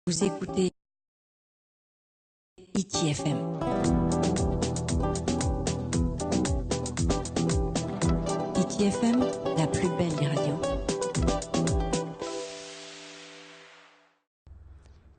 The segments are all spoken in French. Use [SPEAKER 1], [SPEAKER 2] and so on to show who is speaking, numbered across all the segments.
[SPEAKER 1] Vous écoutez ITFM. ITFM, la plus belle des radios.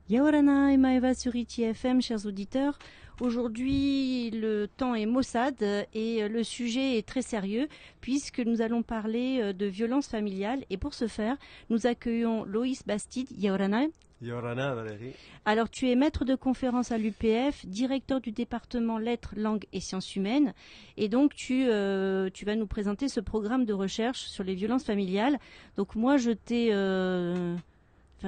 [SPEAKER 2] Yaorana et Maeva sur ITFM, chers auditeurs. Aujourd'hui, le temps est maussade et le sujet est très sérieux puisque nous allons parler de violence familiale. Et pour ce faire, nous accueillons Loïs Bastide. Yaorana.
[SPEAKER 3] Yorana, Valérie.
[SPEAKER 2] Alors, tu es maître de conférence à l'UPF, directeur du département Lettres, Langues et Sciences Humaines. Et donc, tu vas nous présenter ce programme de recherche sur les violences familiales. Donc, moi,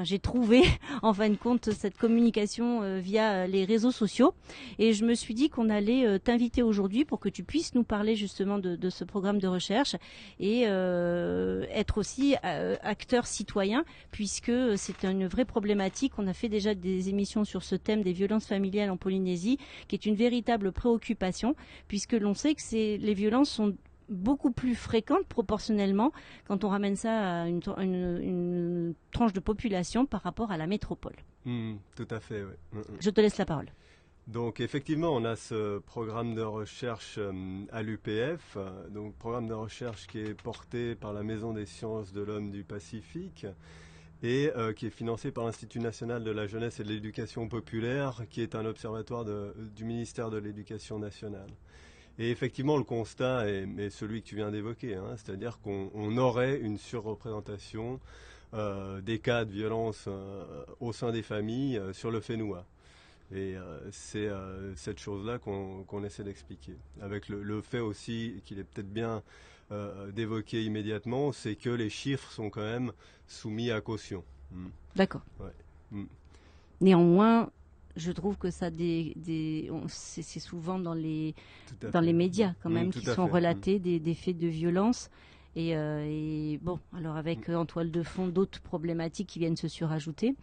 [SPEAKER 2] j'ai trouvé en fin de compte cette communication via les réseaux sociaux et je me suis dit qu'on allait t'inviter aujourd'hui pour que tu puisses nous parler justement de ce programme de recherche et être aussi acteur citoyen puisque c'est une vraie problématique. On a fait déjà des émissions sur ce thème des violences familiales en Polynésie qui est une véritable préoccupation puisque l'on sait que les violences sont beaucoup plus fréquente proportionnellement quand on ramène ça à une tranche de population par rapport à la métropole.
[SPEAKER 3] Tout à fait, oui.
[SPEAKER 2] Je te laisse la parole.
[SPEAKER 3] Donc effectivement, on a ce programme de recherche à l'UPF, donc programme de recherche qui est porté par la Maison des sciences de l'homme du Pacifique et qui est financé par l'Institut national de la jeunesse et de l'éducation populaire, qui est un observatoire du ministère de l'Éducation nationale. Et effectivement, le constat est celui que tu viens d'évoquer, c'est-à-dire qu'on aurait une surreprésentation des cas de violence au sein des familles sur le Fénois. Et c'est cette chose-là qu'on essaie d'expliquer. Avec le fait aussi qu'il est peut-être bien d'évoquer immédiatement, c'est que les chiffres sont quand même soumis à caution.
[SPEAKER 2] D'accord.
[SPEAKER 3] Ouais.
[SPEAKER 2] Néanmoins, je trouve que ça c'est souvent dans les médias quand même qui sont relatés des faits de violence et bon, alors avec en toile de fond d'autres problématiques qui viennent se surajouter,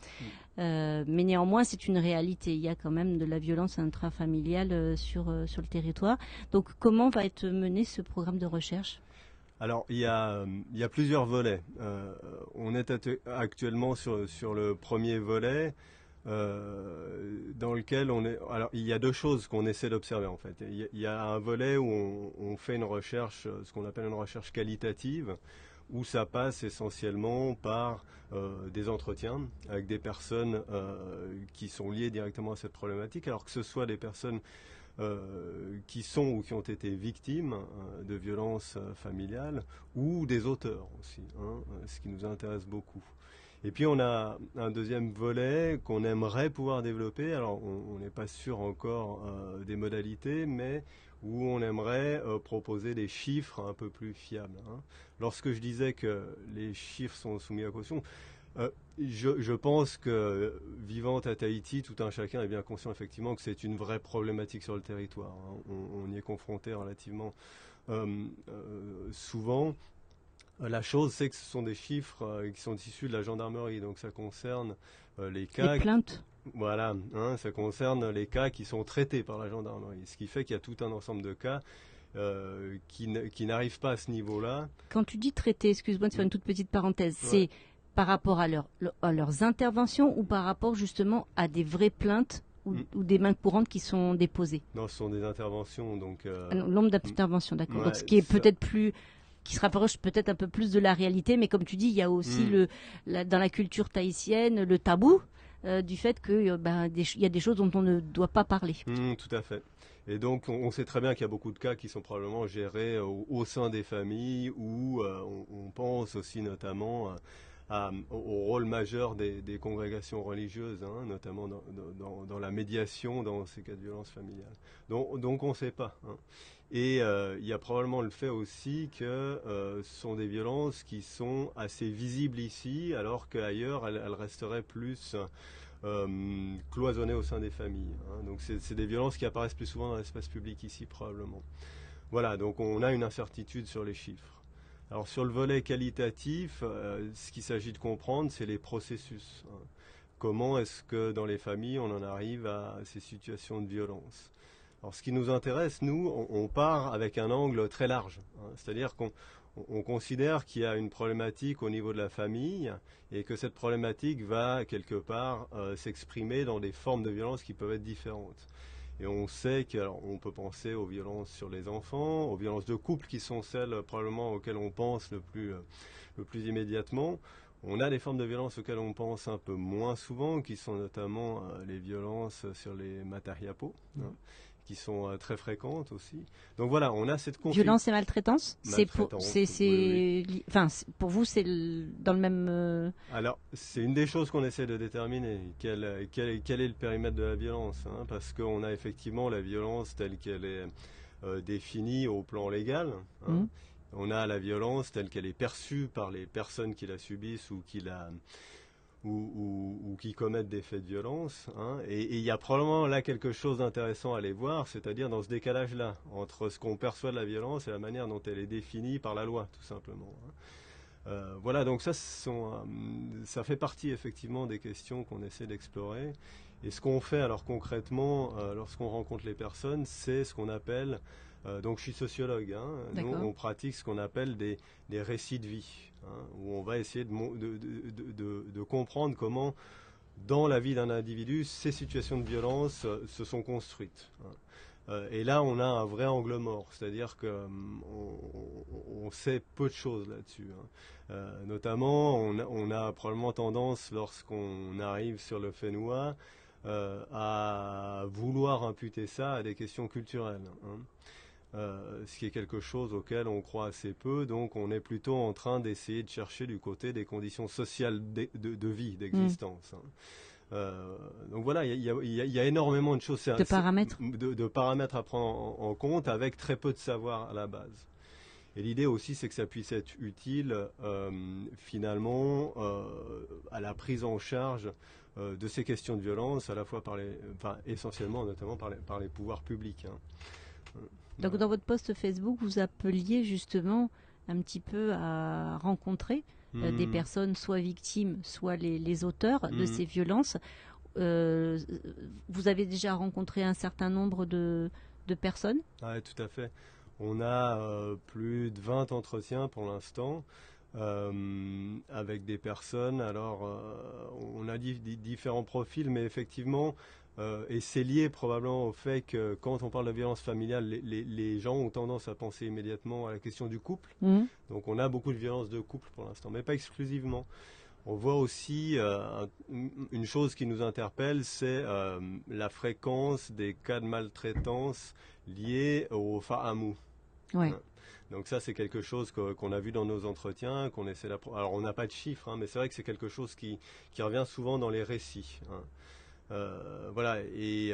[SPEAKER 2] mais néanmoins c'est une réalité. Il y a quand même de la violence intrafamiliale sur le territoire. Donc comment va être mené ce programme de recherche ?
[SPEAKER 3] Alors, il y a plusieurs volets. On est actuellement sur le premier volet. Dans lequel alors il y a deux choses qu'on essaie d'observer en fait. Il y a un volet où on fait une recherche, ce qu'on appelle une recherche qualitative, où ça passe essentiellement par des entretiens avec des personnes qui sont liées directement à cette problématique, alors que ce soit des personnes qui sont ou qui ont été victimes de violences familiales ou des auteurs aussi, ce qui nous intéresse beaucoup. Et puis on a un deuxième volet qu'on aimerait pouvoir développer. Alors on n'est pas sûr encore des modalités, mais où on aimerait proposer des chiffres un peu plus fiables. Lorsque je disais que les chiffres sont soumis à caution, je pense que vivant à Tahiti, tout un chacun est bien conscient effectivement que c'est une vraie problématique sur le territoire. On y est confronté relativement souvent. La chose, c'est que ce sont des chiffres qui sont issus de la gendarmerie, donc ça concerne les cas...
[SPEAKER 2] Les plaintes.
[SPEAKER 3] Voilà, ça concerne les cas qui sont traités par la gendarmerie, ce qui fait qu'il y a tout un ensemble de cas qui n'arrivent pas à ce niveau-là.
[SPEAKER 2] Quand tu dis traiter, excuse-moi de faire une toute petite parenthèse, c'est par rapport à leurs interventions ou par rapport justement à des vraies plaintes ou des mains courantes qui sont déposées?
[SPEAKER 3] Non, ce sont des interventions, donc...
[SPEAKER 2] Nombre d'interventions, d'accord. Donc ce qui est peut-être plus... qui se rapproche peut-être un peu plus de la réalité, mais comme tu dis, il y a aussi dans la culture tahitienne le tabou du fait qu'il y a des choses dont on ne doit pas parler.
[SPEAKER 3] Tout à fait. Et donc on sait très bien qu'il y a beaucoup de cas qui sont probablement gérés au sein des familles où on pense aussi notamment au rôle majeur des congrégations religieuses, notamment dans la médiation dans ces cas de violence familiale. Donc on ne sait pas. Et il y a probablement le fait aussi que ce sont des violences qui sont assez visibles ici, alors qu'ailleurs elles resteraient plus cloisonnées au sein des familles. Donc c'est des violences qui apparaissent plus souvent dans l'espace public ici probablement. Voilà, donc on a une incertitude sur les chiffres. Alors sur le volet qualitatif, ce qu'il s'agit de comprendre, c'est les processus. Comment est-ce que dans les familles on en arrive à ces situations de violence ? Alors ce qui nous intéresse, nous, on part avec un angle très large. C'est-à-dire qu'on on considère qu'il y a une problématique au niveau de la famille et que cette problématique va quelque part s'exprimer dans des formes de violence qui peuvent être différentes. Et on sait qu'on peut penser aux violences sur les enfants, aux violences de couple qui sont celles probablement auxquelles on pense le plus immédiatement. On a des formes de violence auxquelles on pense un peu moins souvent, qui sont notamment les violences sur les matariapos, qui sont très fréquentes aussi. Donc voilà, on a cette
[SPEAKER 2] violence et maltraitance. Pour vous, c'est dans le même.
[SPEAKER 3] Alors, c'est une des choses qu'on essaie de déterminer. Quel est le périmètre de la violence, parce qu'on a effectivement la violence telle qu'elle est définie au plan légal. On a la violence telle qu'elle est perçue par les personnes qui la subissent ou qui commettent des faits de violence. Et il y a probablement là quelque chose d'intéressant à aller voir, c'est-à-dire dans ce décalage-là, entre ce qu'on perçoit de la violence et la manière dont elle est définie par la loi, tout simplement. Voilà, donc ça fait partie effectivement des questions qu'on essaie d'explorer. Et ce qu'on fait alors concrètement, lorsqu'on rencontre les personnes, c'est ce qu'on appelle... donc je suis sociologue, nous on pratique ce qu'on appelle des récits de vie, où on va essayer de comprendre comment dans la vie d'un individu ces situations de violence se sont construites. Et là on a un vrai angle mort, c'est-à-dire qu'on sait peu de choses là-dessus. Notamment on a probablement tendance lorsqu'on arrive sur le Fénois à vouloir imputer ça à des questions culturelles. Ce qui est quelque chose auquel on croit assez peu, donc on est plutôt en train d'essayer de chercher du côté des conditions sociales de vie, d'existence. Donc voilà, il y a énormément de choses,
[SPEAKER 2] de
[SPEAKER 3] paramètres à prendre en compte avec très peu de savoir à la base. Et l'idée aussi, c'est que ça puisse être utile finalement à la prise en charge de ces questions de violence, à la fois essentiellement notamment par les pouvoirs publics.
[SPEAKER 2] Donc dans votre post Facebook, vous appeliez justement un petit peu à rencontrer des personnes soit victimes, soit les auteurs de ces violences. Vous avez déjà rencontré un certain nombre de personnes ?
[SPEAKER 3] Oui, tout à fait. On a plus de 20 entretiens pour l'instant avec des personnes. Alors, on a différents profils, mais effectivement... et c'est lié probablement au fait que quand on parle de violence familiale, les gens ont tendance à penser immédiatement à la question du couple. Donc on a beaucoup de violences de couple pour l'instant, mais pas exclusivement. On voit aussi une chose qui nous interpelle, c'est la fréquence des cas de maltraitance liés au fahamou.
[SPEAKER 2] Ouais.
[SPEAKER 3] Donc ça, c'est quelque chose qu'on a vu dans nos entretiens, qu'on essaie Alors on n'a pas de chiffres, mais c'est vrai que c'est quelque chose qui revient souvent dans les récits. Voilà, et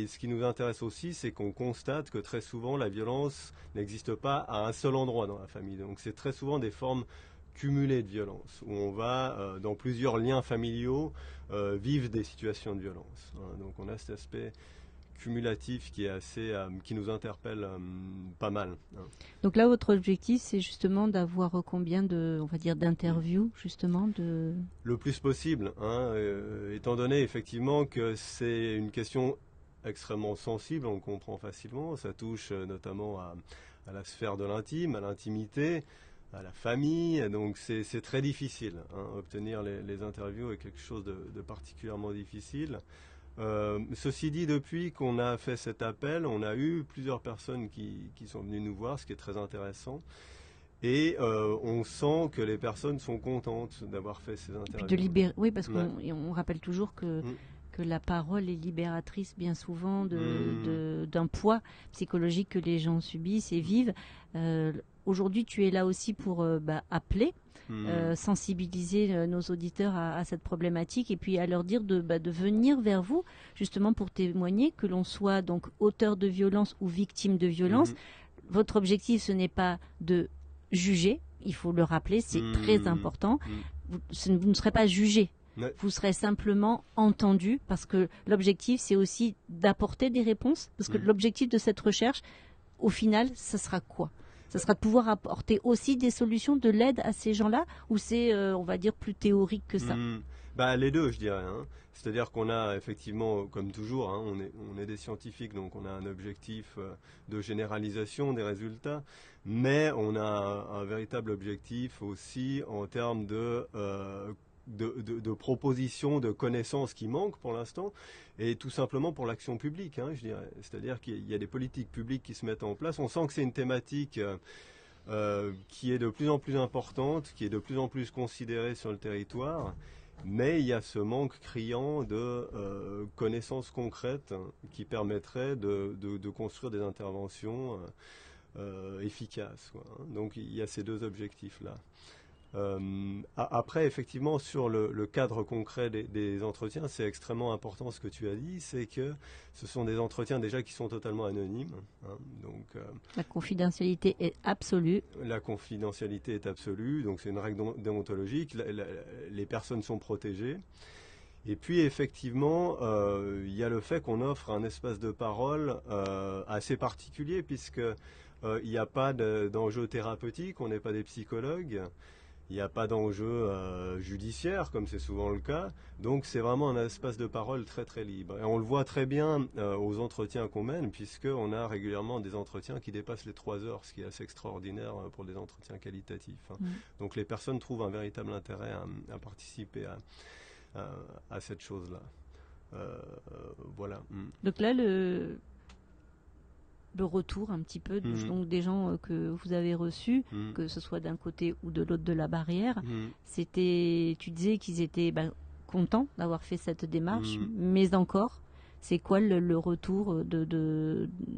[SPEAKER 3] ce qui nous intéresse aussi, c'est qu'on constate que très souvent la violence n'existe pas à un seul endroit dans la famille. Donc c'est très souvent des formes cumulées de violence, où on va dans plusieurs liens familiaux vivre des situations de violence. Donc on a cet aspect cumulatif qui est qui nous interpelle pas mal.
[SPEAKER 2] Donc là, votre objectif, c'est justement d'avoir combien d'interviews, justement
[SPEAKER 3] Le plus possible, étant donné effectivement que c'est une question extrêmement sensible, on le comprend facilement, ça touche notamment à la sphère de l'intime, à l'intimité, à la famille, donc c'est très difficile. Obtenir les interviews est quelque chose de particulièrement difficile. Ceci dit, depuis qu'on a fait cet appel, on a eu plusieurs personnes qui sont venues nous voir, ce qui est très intéressant. Et on sent que les personnes sont contentes d'avoir fait ces interviews.
[SPEAKER 2] Oui, parce qu'on rappelle toujours que la parole est libératrice bien souvent d'un poids psychologique que les gens subissent et vivent. Aujourd'hui, tu es là aussi pour appeler, sensibiliser nos auditeurs à cette problématique et puis à leur dire de venir vers vous justement pour témoigner, que l'on soit donc auteur de violence ou victime de violence. Votre objectif, ce n'est pas de juger, il faut le rappeler, c'est très important. Vous ne serez pas jugé. Vous serez simplement entendu, parce que l'objectif, c'est aussi d'apporter des réponses, parce que l'objectif de cette recherche, au final, ça sera quoi ? Ça sera de pouvoir apporter aussi des solutions, de l'aide à ces gens-là, ou c'est, on va dire, plus théorique que ça ?
[SPEAKER 3] Les deux, je dirais. C'est-à-dire qu'on a effectivement, comme toujours, on est des scientifiques, donc on a un objectif de généralisation des résultats, mais on a un véritable objectif aussi en termes de propositions, de connaissances qui manquent pour l'instant, et tout simplement pour l'action publique, je dirais. C'est-à-dire qu'il y a des politiques publiques qui se mettent en place. On sent que c'est une thématique qui est de plus en plus importante, qui est de plus en plus considérée sur le territoire, mais il y a ce manque criant de connaissances concrètes qui permettraient de construire des interventions efficaces. Donc il y a ces deux objectifs-là. Après, effectivement, sur le cadre concret des entretiens, c'est extrêmement important ce que tu as dit, c'est que ce sont des entretiens déjà qui sont totalement anonymes. Donc,
[SPEAKER 2] la confidentialité est absolue.
[SPEAKER 3] La confidentialité est absolue, donc c'est une règle déontologique, les personnes sont protégées. Et puis effectivement, il y a le fait qu'on offre un espace de parole assez particulier, puisque il n'y a pas d'enjeu thérapeutique, on n'est pas des psychologues. Il n'y a pas d'enjeu judiciaire, comme c'est souvent le cas. Donc c'est vraiment un espace de parole très très libre. Et on le voit très bien aux entretiens qu'on mène, puisqu'on a régulièrement des entretiens qui dépassent les 3 heures, ce qui est assez extraordinaire pour des entretiens qualitatifs. Donc les personnes trouvent un véritable intérêt à participer à cette chose-là. Voilà.
[SPEAKER 2] Donc là, le retour un petit peu donc des gens que vous avez reçus, que ce soit d'un côté ou de l'autre de la barrière, tu disais qu'ils étaient contents d'avoir fait cette démarche, mais encore, c'est quoi le retour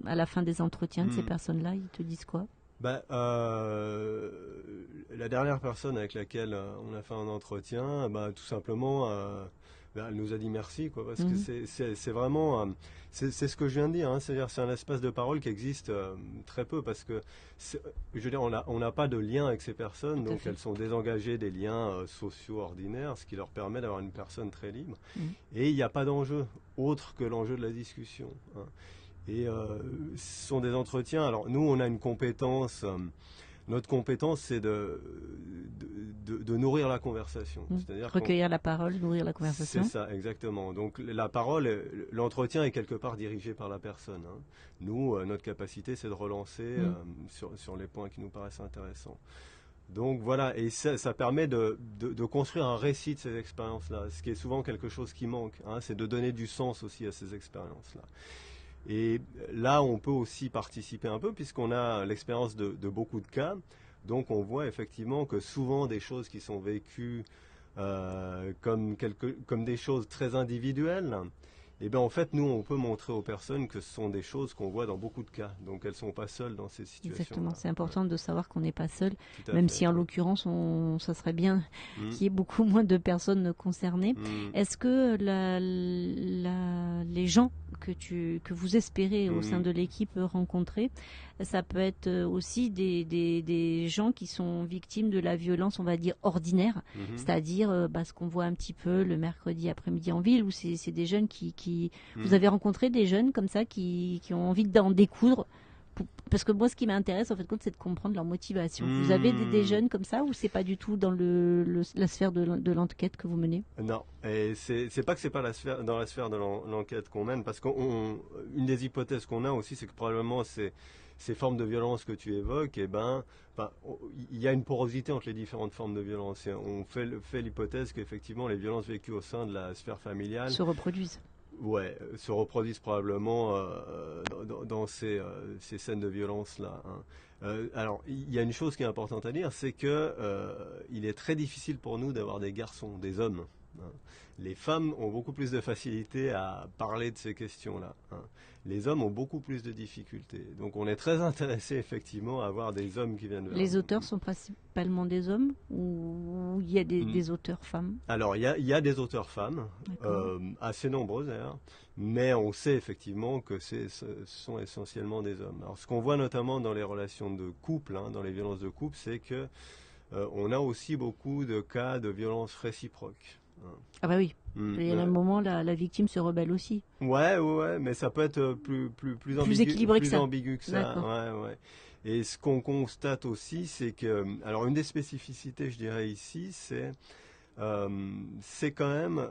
[SPEAKER 2] à la fin des entretiens de ces personnes-là? Ils te disent quoi?
[SPEAKER 3] La dernière personne avec laquelle on a fait un entretien, tout simplement, elle nous a dit merci, parce que c'est vraiment, c'est ce que je viens de dire, c'est-à-dire c'est un espace de parole qui existe très peu, parce que, je veux dire, on n'a pas de lien avec ces personnes, donc elles sont désengagées des liens sociaux ordinaires, ce qui leur permet d'avoir une personne très libre, et il n'y a pas d'enjeu autre que l'enjeu de la discussion. Et ce sont des entretiens. Alors nous, on a une compétence. Notre compétence, c'est de nourrir la conversation. C'est-à-dire
[SPEAKER 2] recueillir la parole, nourrir la conversation.
[SPEAKER 3] C'est ça, exactement. Donc la parole, l'entretien est quelque part dirigé par la personne. Nous, notre capacité, c'est de relancer sur les points qui nous paraissent intéressants. Donc voilà, et ça permet de construire un récit de ces expériences-là, ce qui est souvent quelque chose qui manque. C'est de donner du sens aussi à ces expériences-là. Et là, on peut aussi participer un peu, puisqu'on a l'expérience de beaucoup de cas. Donc on voit effectivement que souvent des choses qui sont vécues comme des choses très individuelles, en fait, nous, on peut montrer aux personnes que ce sont des choses qu'on voit dans beaucoup de cas. Donc elles ne sont pas seules dans ces situations.
[SPEAKER 2] Exactement, c'est important de savoir qu'on n'est pas seul, même si en l'occurrence, ça serait bien qu'il y ait beaucoup moins de personnes concernées. Est-ce que les gens que vous espérez au sein de l'équipe rencontrer, ça peut être aussi des gens qui sont victimes de la violence, on va dire, ordinaire, c'est-à-dire ce qu'on voit un petit peu le mercredi après-midi en ville, où c'est des jeunes Vous avez rencontré des jeunes comme ça qui ont envie d'en découdre? Parce que moi, ce qui m'intéresse, en fait, c'est de comprendre leur motivation. Vous avez des jeunes comme ça, ou c'est pas du tout dans la sphère de l'enquête que vous menez?
[SPEAKER 3] Non, et c'est pas que c'est pas dans la sphère de l'enquête qu'on mène, parce qu'une des hypothèses qu'on a aussi, c'est que probablement ces formes de violence que tu évoques, il y a une porosité entre les différentes formes de violence. Et on fait l'hypothèse qu'effectivement les violences vécues au sein de la sphère familiale
[SPEAKER 2] se reproduisent.
[SPEAKER 3] Ouais, se reproduisent probablement dans ces scènes de violence-là. Alors, il y a une chose qui est importante à dire, c'est que il est très difficile pour nous d'avoir des garçons, des hommes. Les femmes ont beaucoup plus de facilité à parler de ces questions-là. Les hommes ont beaucoup plus de difficultés. Donc on est très intéressé effectivement à avoir des hommes qui viennent vers nous.
[SPEAKER 2] Les auteurs sont principalement des hommes, ou il y a des auteurs femmes?
[SPEAKER 3] Alors il y a des auteurs femmes, assez nombreuses d'ailleurs, mais on sait effectivement que ce sont essentiellement des hommes. Alors ce qu'on voit notamment dans les relations de couple, dans les violences de couple, c'est que on a aussi beaucoup de cas de violences réciproques.
[SPEAKER 2] Ah bah oui. Il y a un moment, la victime se rebelle aussi.
[SPEAKER 3] Ouais, mais ça peut être plus
[SPEAKER 2] équilibré que ça.
[SPEAKER 3] Ambigu que ça. Ouais. Et ce qu'on constate aussi, c'est que, alors une des spécificités, je dirais ici, c'est c'est quand même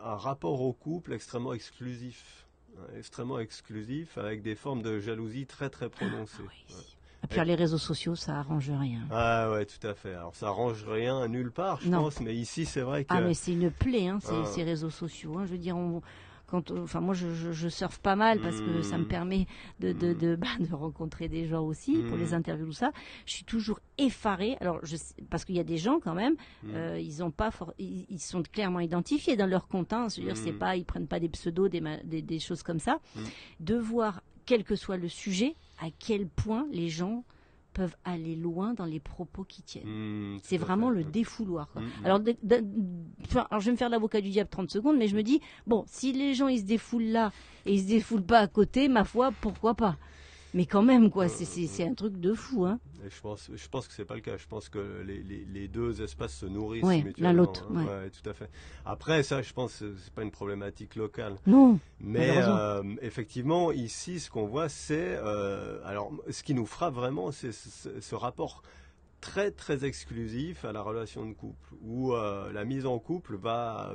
[SPEAKER 3] un rapport au couple extrêmement exclusif. Extrêmement exclusif, avec des formes de jalousie très très prononcées.
[SPEAKER 2] Oui. Et puis les réseaux sociaux, ça arrange rien.
[SPEAKER 3] Ah ouais, tout à fait. Alors ça arrange rien nulle part, je pense, mais ici c'est vrai que...
[SPEAKER 2] Ah mais c'est une plaie, hein, ces réseaux sociaux. Hein. Je veux dire, moi je surfe pas mal parce que ça me permet de rencontrer des gens aussi pour les interviews, tout ça. Je suis toujours effarée. Alors parce qu'il y a des gens quand même, ils sont clairement identifiés dans leur compte. Hein. Je veux dire, c'est pas, ils prennent pas des pseudos, des choses comme ça. De voir, quel que soit le sujet, à quel point les gens peuvent aller loin dans les propos qu'ils tiennent. C'est vraiment le défouloir. Alors, alors, je vais me faire l'avocat du diable 30 secondes, mais je me dis, bon, si les gens ils se défoulent là et ils se défoulent pas à côté, ma foi, pourquoi pas? Mais quand même, quoi, c'est un truc de fou, hein.
[SPEAKER 3] Et je pense que c'est pas le cas. Je pense que les deux espaces se nourrissent mutuellement.
[SPEAKER 2] L'un l'autre.
[SPEAKER 3] Hein. Ouais, tout à fait. Après, ça, je pense que c'est pas une problématique locale.
[SPEAKER 2] Non.
[SPEAKER 3] Mais effectivement, ici, ce qu'on voit, c'est alors, ce qui nous frappe vraiment, c'est ce rapport très très exclusif à la relation de couple, où la mise en couple va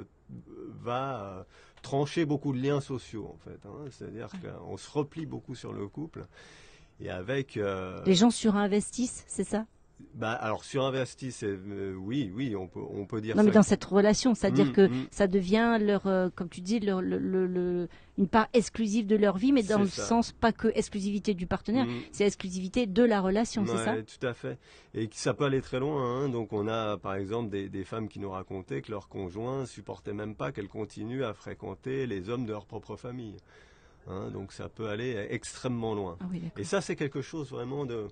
[SPEAKER 3] trancher beaucoup de liens sociaux, en fait. Hein. C'est-à-dire qu'on se replie beaucoup sur le couple. Et avec
[SPEAKER 2] les gens surinvestissent, c'est ça?
[SPEAKER 3] Alors surinvestissent, oui, on peut dire
[SPEAKER 2] non,
[SPEAKER 3] ça.
[SPEAKER 2] mais dans cette relation, c'est-à-dire que ça devient leur, comme tu dis, une part exclusive de leur vie, mais dans le sens pas que exclusivité du partenaire, c'est exclusivité de la relation, c'est ça?
[SPEAKER 3] Tout à fait. Et ça peut aller très loin. Hein. Donc on a par exemple des femmes qui nous racontaient que leur conjoint supportait même pas qu'elles continuent à fréquenter les hommes de leur propre famille. Hein, donc ça peut aller extrêmement loin.
[SPEAKER 2] Ah oui,
[SPEAKER 3] et ça, c'est quelque chose vraiment de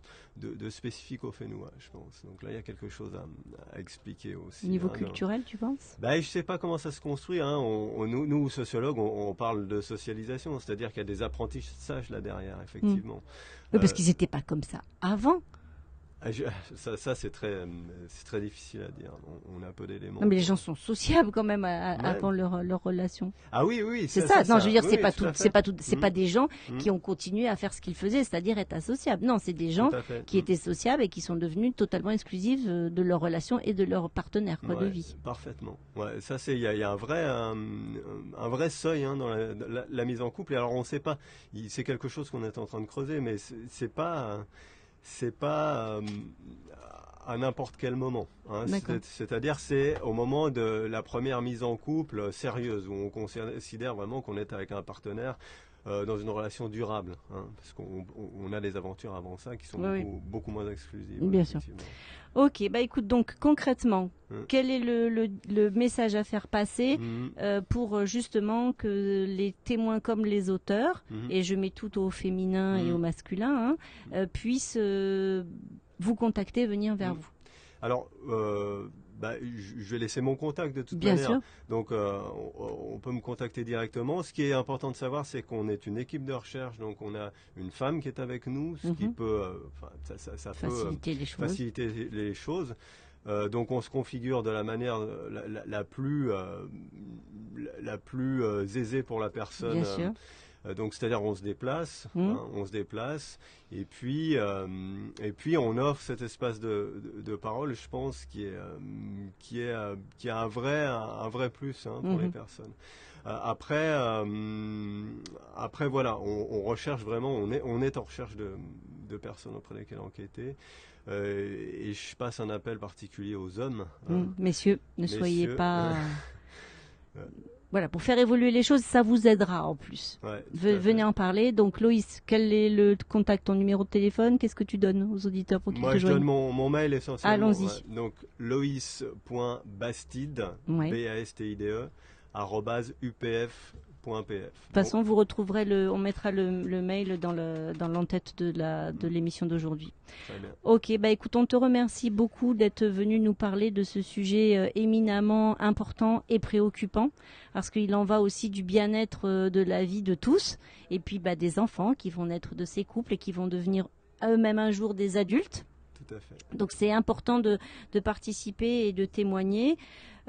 [SPEAKER 3] spécifique au Fénois, je pense. Donc là, il y a quelque chose à expliquer aussi.
[SPEAKER 2] Au niveau culturel, tu penses?
[SPEAKER 3] Je ne sais pas comment ça se construit. Hein. Nous, sociologues, on parle de socialisation, c'est-à-dire qu'il y a des apprentissages là derrière, effectivement.
[SPEAKER 2] Oui, parce qu'ils n'étaient pas comme ça avant.
[SPEAKER 3] Ça c'est très difficile à dire. On a peu d'éléments.
[SPEAKER 2] Non, mais les gens sont sociables quand même avant leur relation.
[SPEAKER 3] Ah oui.
[SPEAKER 2] C'est ça. Non, je veux dire, c'est pas des gens qui ont continué à faire ce qu'ils faisaient, c'est-à-dire être associables. Non, c'est des gens qui étaient sociables et qui sont devenus totalement exclusifs de leur relation et de leur partenaire de vie.
[SPEAKER 3] Parfaitement. Ouais, ça il y a un vrai seuil hein, dans la mise en couple. Et alors on ne sait pas. C'est quelque chose qu'on est en train de creuser, mais c'est pas à n'importe quel moment. Hein. C'est-à-dire c'est au moment de la première mise en couple sérieuse, où on considère vraiment qu'on est avec un partenaire dans une relation durable. Hein, parce qu'on a des aventures avant ça qui sont beaucoup moins exclusives.
[SPEAKER 2] Bien sûr. Ok, écoute, donc concrètement, quel est le message à faire passer pour justement que les témoins comme les auteurs, et je mets tout au féminin et au masculin, puissent vous contacter, venir vers vous?
[SPEAKER 3] Alors, je vais laisser mon contact de toute
[SPEAKER 2] Bien
[SPEAKER 3] manière.
[SPEAKER 2] Sûr.
[SPEAKER 3] Donc, on peut me contacter directement. Ce qui est important de savoir, c'est qu'on est une équipe de recherche. Donc, on a une femme qui est avec nous, ce qui peut, ça
[SPEAKER 2] faciliter
[SPEAKER 3] les choses. Donc, on se configure de la manière la plus aisée pour la personne.
[SPEAKER 2] Bien sûr.
[SPEAKER 3] Donc c'est-à-dire on se déplace, et puis on offre cet espace de parole, je pense, qui a un vrai plus pour les personnes. Après voilà, on recherche vraiment, on est en recherche de personnes auprès desquelles enquêter. Et je passe un appel particulier aux hommes.
[SPEAKER 2] Messieurs, ne soyez pas... Voilà, pour faire évoluer les choses, ça vous aidera en plus. Venez en parler. Donc Loïs, quel est le contact, ton numéro de téléphone? Qu'est-ce que tu donnes aux auditeurs pour qu'ils te joignent?
[SPEAKER 3] Moi, je donne mon mail essentiellement.
[SPEAKER 2] Allons-y.
[SPEAKER 3] Donc loïs.bastide, BASTIDE, @upf.pf.
[SPEAKER 2] De toute façon, vous retrouverez on mettra le mail dans l'entête de l'émission d'aujourd'hui.
[SPEAKER 3] Très bien.
[SPEAKER 2] Ok, écoute, on te remercie beaucoup d'être venu nous parler de ce sujet éminemment important et préoccupant, parce qu'il en va aussi du bien-être de la vie de tous, et puis des enfants qui vont naître de ces couples et qui vont devenir eux-mêmes un jour des adultes.
[SPEAKER 3] Tout à fait.
[SPEAKER 2] Donc c'est important de participer et de témoigner.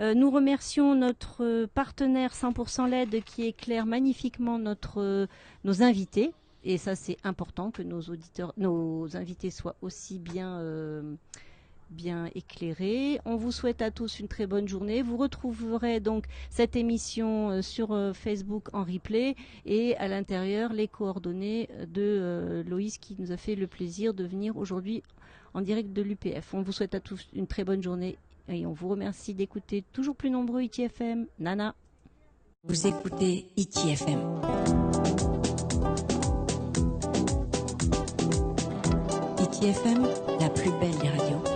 [SPEAKER 2] Nous remercions notre partenaire 100% LED qui éclaire magnifiquement nos invités. Et ça, c'est important que nos invités soient aussi bien bien éclairé. On vous souhaite à tous une très bonne journée. Vous retrouverez donc cette émission sur Facebook en replay et à l'intérieur les coordonnées de Loïs qui nous a fait le plaisir de venir aujourd'hui en direct de l'UPF. On vous souhaite à tous une très bonne journée et on vous remercie d'écouter toujours plus nombreux ITFM. Nana.
[SPEAKER 1] Vous écoutez ITFM. ITFM, la plus belle des radios.